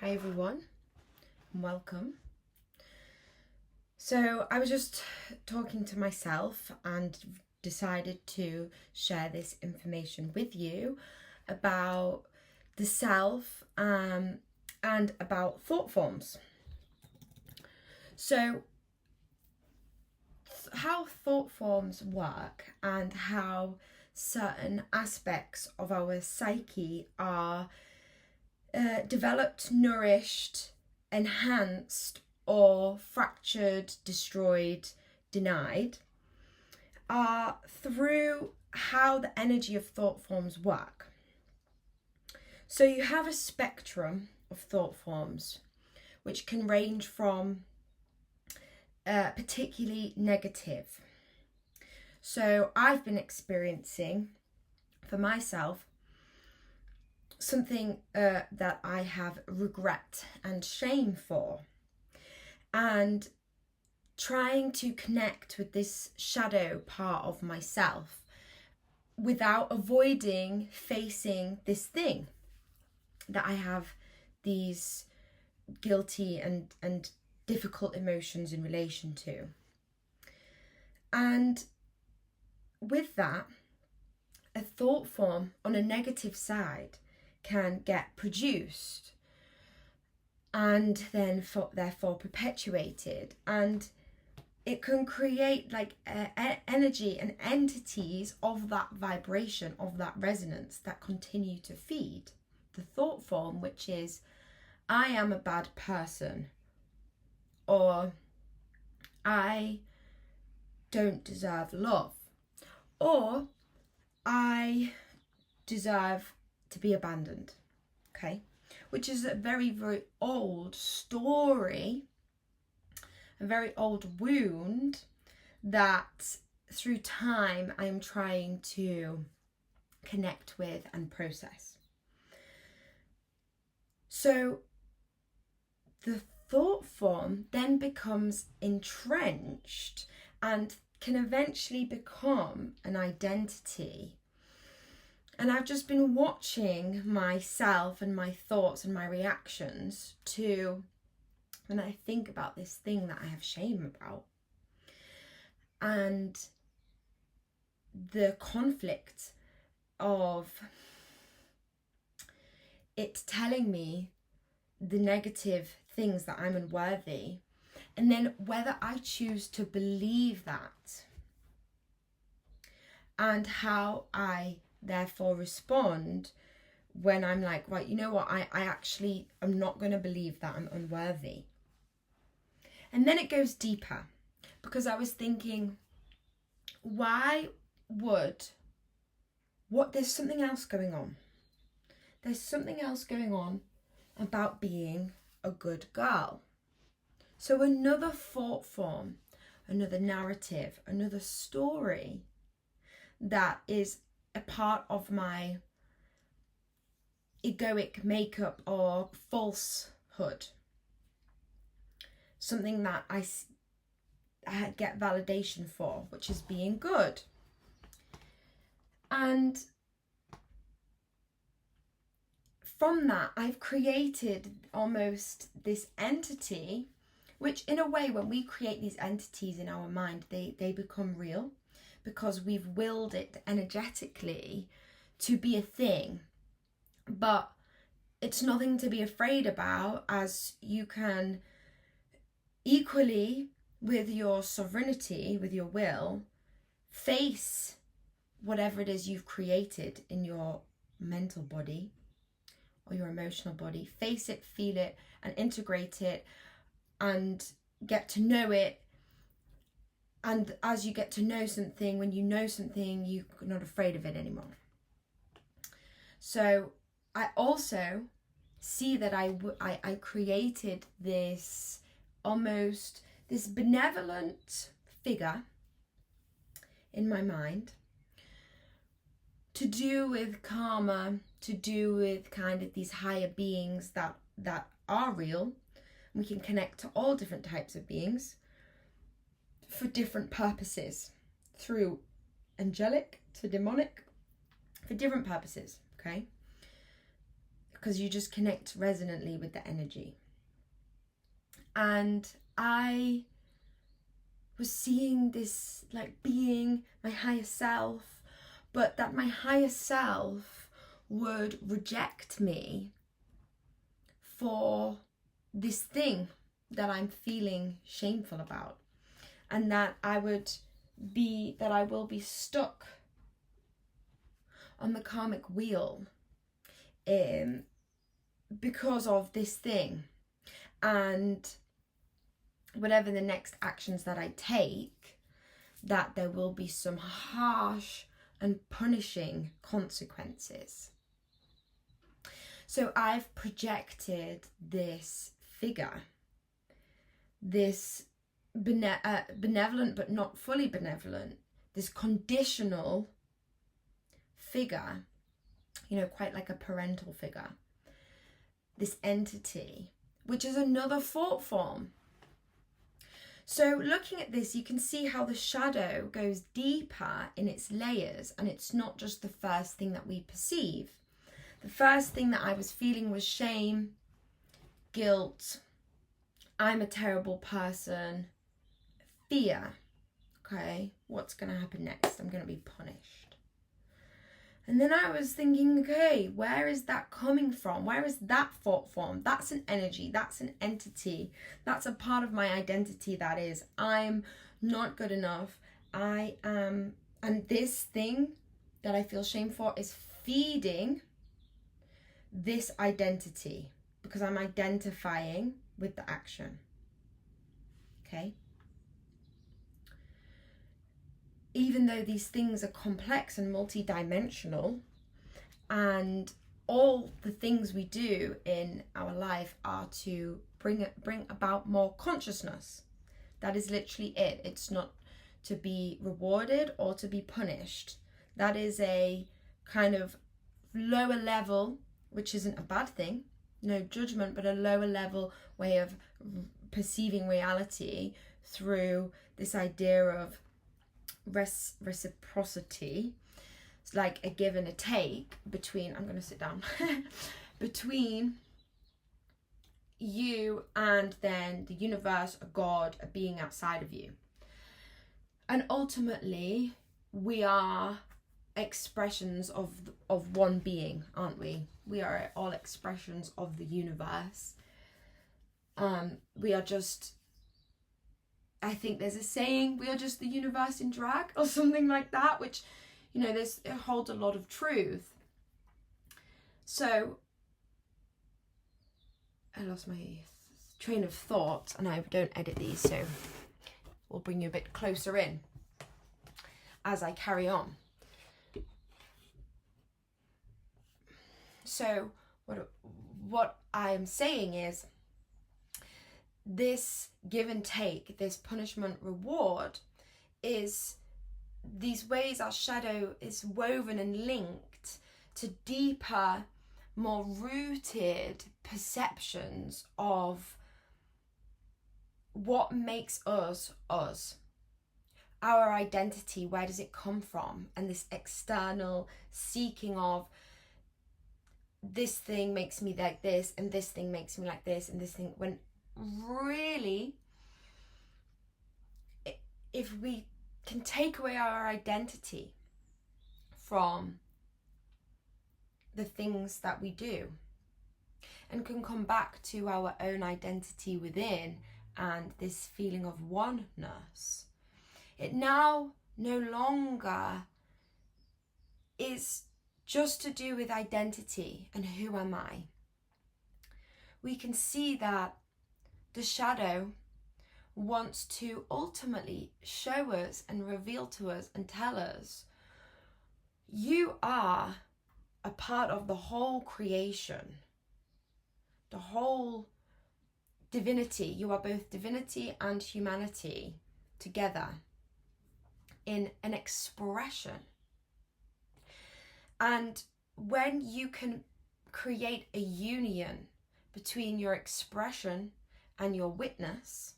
Hi everyone, and welcome. So I was just talking to myself and decided to share this information with you about the self and about thought forms. So how thought forms work and how certain aspects of our psyche are developed, nourished, enhanced, or fractured, destroyed, denied, are through how the energy of thought forms work. So you have a spectrum of thought forms, which can range from particularly negative. So I've been experiencing, for myself, something that I have regret and shame for, and trying to connect with this shadow part of myself without avoiding facing this thing that I have these guilty and difficult emotions in relation to. And with that, a thought form on a negative side can get produced and then therefore perpetuated, and it can create like energy and entities of that vibration, of that resonance, that continue to feed the thought form, which is I am a bad person, or I don't deserve love, or I deserve to be abandoned, okay? Which is a very, very old story, a very old wound that through time I am trying to connect with and process. So the thought form then becomes entrenched and can eventually become an identity. And I've just been watching myself and my thoughts and my reactions to when I think about this thing that I have shame about. And the conflict of it telling me the negative things that I'm unworthy, and then whether I choose to believe that, and how I therefore respond when I'm like, right, you know what, I actually am not going to believe that I'm unworthy. And then it goes deeper, because I was thinking, there's something else going on. There's something else going on about being a good girl. So another thought form, another narrative, another story that is a part of my egoic makeup or falsehood. Something that I get validation for, which is being good. And from that, I've created almost this entity, which in a way, when we create these entities in our mind, they become real, because we've willed it energetically to be a thing. But it's nothing to be afraid about, as you can equally, with your sovereignty, with your will, face whatever it is you've created in your mental body or your emotional body. Face it, feel it, and integrate it, and get to know it. And as you get to know something, when you know something, you're not afraid of it anymore. So I also see that I created this almost this benevolent figure in my mind, to do with karma, to do with kind of these higher beings that are real. We can connect to all different types of beings for different purposes, through angelic to demonic, for different purposes, okay? because you just connect resonantly with the energy. And I was seeing this like being my higher self, but that my higher self would reject me for this thing that I'm feeling shameful about, and that I will be stuck on the karmic wheel because of this thing, and whatever the next actions that I take, that there will be some harsh and punishing consequences. So I've projected this figure, this benevolent but not fully benevolent, this conditional figure, quite like a parental figure, this entity, which is another thought form. So looking at this, you can see how the shadow goes deeper in its layers, and it's not just the first thing that we perceive. The first thing that I was feeling was shame, guilt, I'm a terrible person, fear. Okay, what's going to happen next? I'm going to be punished. And then I was thinking, okay, where is that coming from? Where is that thought form? That's an energy, that's an entity, that's a part of my identity, that is, I'm not good enough, I am, and this thing that I feel shame for is feeding this identity, because I'm identifying with the action. Okay? Even though these things are complex and multidimensional, and all the things we do in our life are to bring about more consciousness. That is literally it. It's not to be rewarded or to be punished. That is a kind of lower level, which isn't a bad thing, no judgment, but a lower level way of perceiving reality through this idea of reciprocity. It's like a give and a take between, I'm going to sit down, between you and then the universe, a God, a being outside of you. And ultimately, we are expressions of one being, aren't we? We are all expressions of the universe. We are just, I think there's a saying, we are just the universe in drag or something like that, which, it holds a lot of truth. So I lost my train of thought, and I don't edit these, so we'll bring you a bit closer in as I carry on. So what I am saying is, this give and take, this punishment reward, is these ways our shadow is woven and linked to deeper, more rooted perceptions of what makes us us. Our identity, where does it come from? And this external seeking of, this thing makes me like this, and this thing makes me like this, and this thing, when really, if we can take away our identity from the things that we do and can come back to our own identity within and this feeling of oneness, it now no longer is just to do with identity and who am I. We can see that the shadow wants to ultimately show us and reveal to us and tell us, you are a part of the whole creation, the whole divinity. You are both divinity and humanity together in an expression. And when you can create a union between your expression and your witness,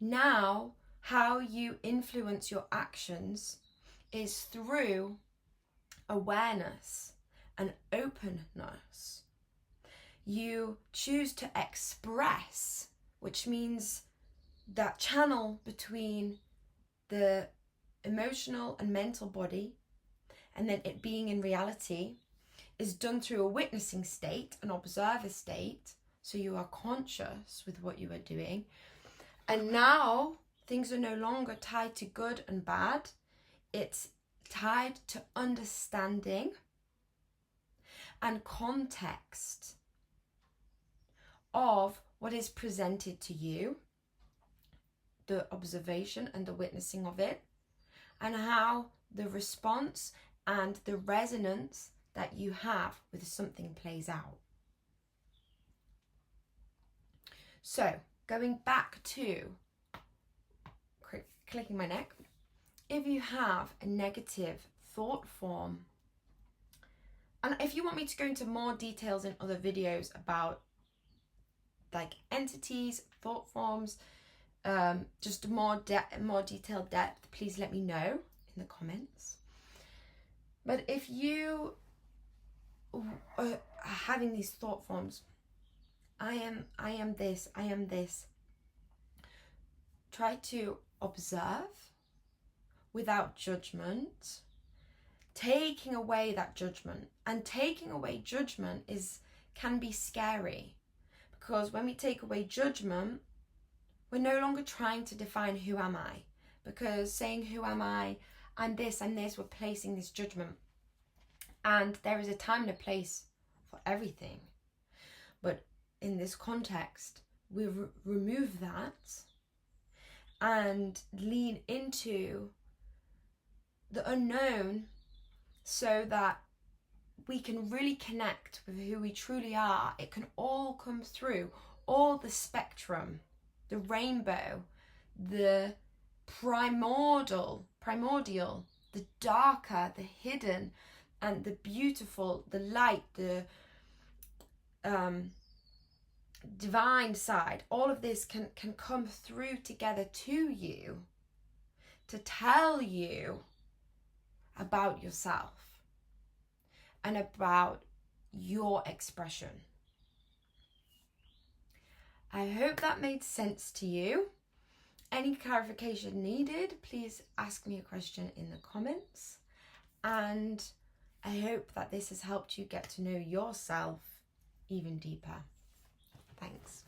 now how you influence your actions is through awareness and openness. You choose to express, which means that channel between the emotional and mental body and then it being in reality is done through a witnessing state, an observer state. So you are conscious with what you are doing. And now things are no longer tied to good and bad. It's tied to understanding and context of what is presented to you, the observation and the witnessing of it, and how the response and the resonance that you have with something plays out. So, going back to clicking my neck, if you have a negative thought form, and if you want me to go into more details in other videos about like entities, thought forms, just more detailed depth, please let me know in the comments. But if you are having these thought forms, I am this, try to observe without judgment, taking away that judgment. And taking away judgment can be scary, because when we take away judgment, we're no longer trying to define who am I, because saying who am I, I'm this, we're placing this judgment. And there is a time and a place for everything. But in this context, we remove that and lean into the unknown so that we can really connect with who we truly are. It can all come through, all the spectrum, the rainbow, the primordial, the darker, the hidden, and the beautiful, the light, the divine side. All of this can come through together to you to tell you about yourself and about your expression. I hope that made sense to you. Any clarification needed, please ask me a question in the comments. And I hope that this has helped you get to know yourself even deeper. Thanks.